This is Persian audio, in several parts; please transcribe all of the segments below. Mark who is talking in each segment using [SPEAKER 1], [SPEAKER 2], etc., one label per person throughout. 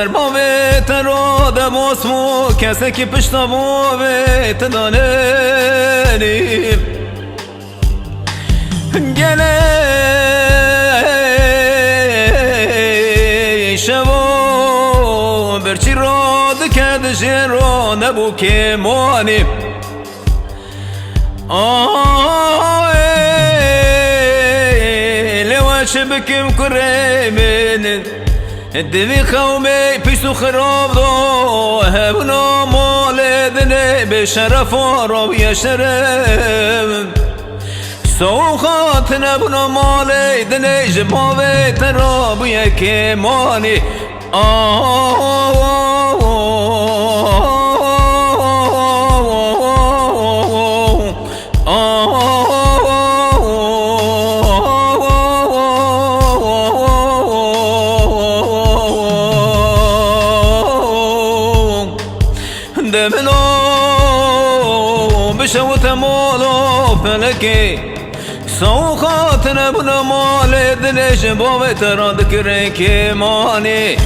[SPEAKER 1] سر باویت را دماسمو کسی که پشت باویت دانیم گله شوا برچی را دکد جرا نبو که مانیم لواش بكم كريمين الدنيا خومي بيسو خراب ضو هبنا مالدني بشرف ورب يا شرف سوخات نبنا مالدني جبابي تراب يا كيماني دمنو بشوت مولو فلكي سوخات نبنا مال دنش بابت را ذكر كيماني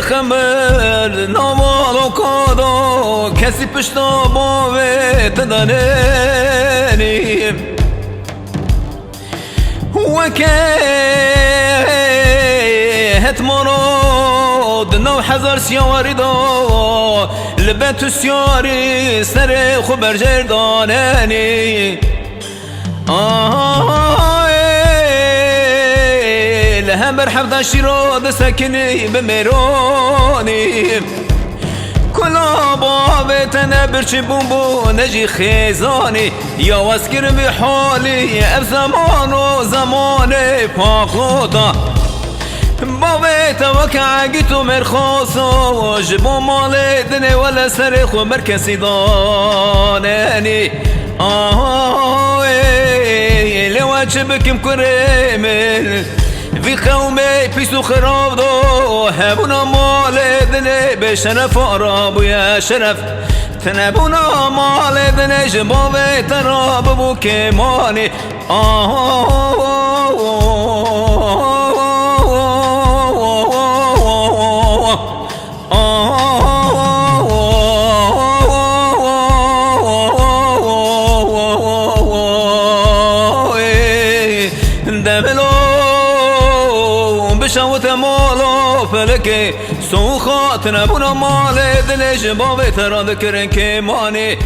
[SPEAKER 1] خمر نوالو کادو کسی پشتا باویت دانیم وكي هت مراد نو حزر سياري دا لبت سياري سر خبر جرداناني لهم برحب شيراد سكني بميراني كلا بابت نبرشي بومبو نجي خيزاني يا واسكر بحالي اب زمان و زماني پاقلوتا بابت وكعاقتو مرخاصو جبو مالي دني ولا سرخو مركزي داناني لواجبكم كريمل في قومي بيسو خراب دو هبونا مال دني بشرف عرب ويا شرف تنبونا مال دني جبابي تراب بو كيماني بشوت مالو فلكي سوخات نبونا مال دلش بابي ترى ذكرن كيماني